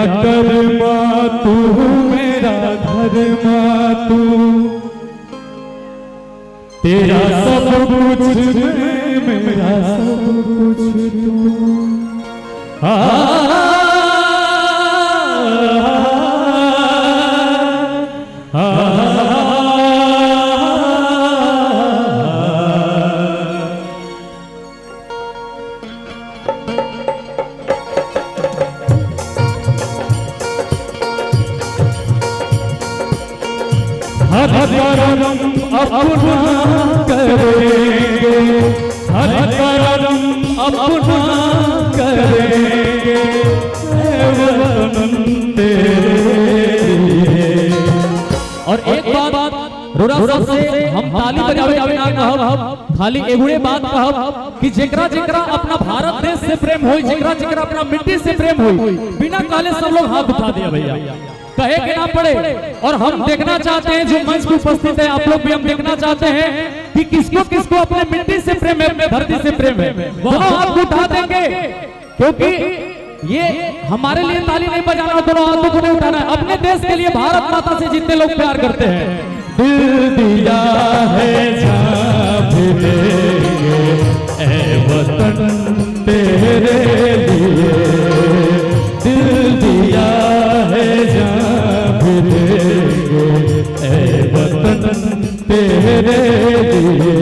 कर्मा तू मेरा धर्मा तू, तेरा सब कुछ मेरा सब कुछ तू। हर करम अपना करेंगे, हर करम अपना करेंगे, वतन तेरे लिए। और एक बात रोरा से हम ताली बजावे ना कहब, खाली एगुड़े बात कहब कि जेकरा जेकरा अपना भारत देश से प्रेम होई, जेकरा जेकरा अपना मिट्टी से प्रेम होई, बिना काले सब लोग हाथ उठा दिया भैया, कहे के ना पड़े। और हम देखना चाहते हैं, जो मंच में उपस्थित है आप लोग भी, हम देखना चाहते हैं कि किसको किसको अपने मिट्टी से प्रेम है, अपने धरती से प्रेम है, दोनों हाथ उठा देंगे। क्योंकि ये हमारे लिए ताली नहीं बजाना, दोनों हाथों को नहीं उठाना है, अपने देश के लिए, भारत माता से जितने लोग प्यार करते हैं। दिल दिया है जान भी देंगे, ऐ वतन तेरे लिए। दिल दिया है जान भी देंगे, ऐ वतन तेरे लिए।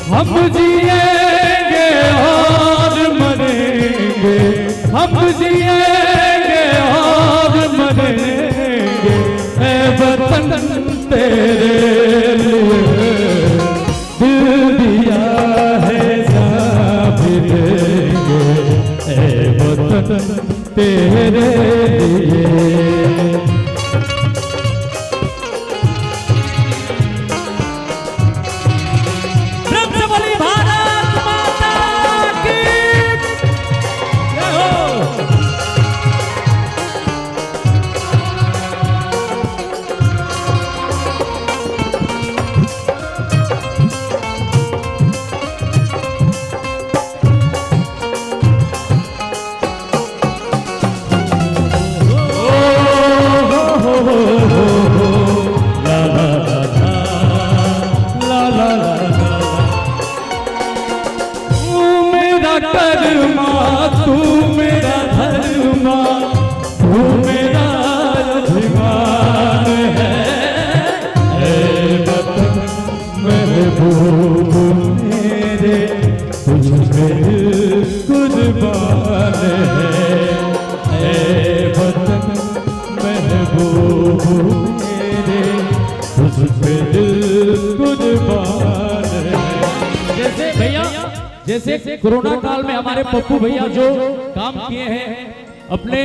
हम जिएंगे और मरेंगे, हम जिएंगे और मरेंगे, ऐ वतन तेरे लिए। दिल दिया है जान भी देंगे, ऐ वतन तेरे लिए। कर्मा तू मेरा धर्मा, तू मेरा अभिमान है, ऐ वतन महबूब मेरे, तुझ पे दिल कुर्बान है, ऐ वतन महबूब मेरे, तुझ पे दिल कुर्बान है। जैसे भैया, जैसे कोरोना काल में हमारे पप्पू भैया जो काम किए हैं अपने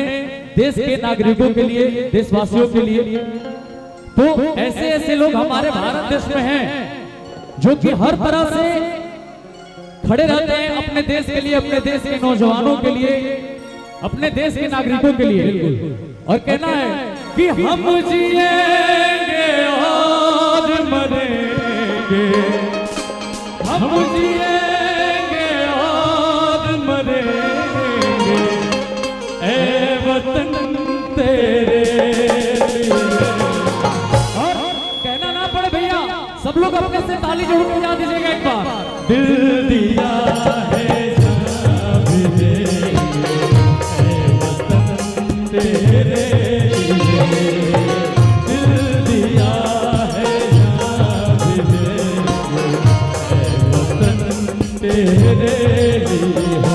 देश के नागरिकों के लिए, देशवासियों के लिए, तो ऐसे ऐसे लोग हमारे भारत देश में हैं जो कि हर तरह से खड़े रहते हैं अपने देश के लिए, अपने देश के नौजवानों के लिए, अपने देश के नागरिकों के लिए। और कहना है कि हम जिएंगे और मरेंगे, हम जिएंगे मरेंगे, ऐ वतन तेरे लिए। और कहना ना पड़े भैया, सब लोग अपने से ताली जोड़ के बजा दीजिएगा एक बार। दिल दिया है जान भी देंगे, ऐ वतन तेरे लिए। दिल दिया है जान भी देंगे, ऐ वतन तेरे लिए।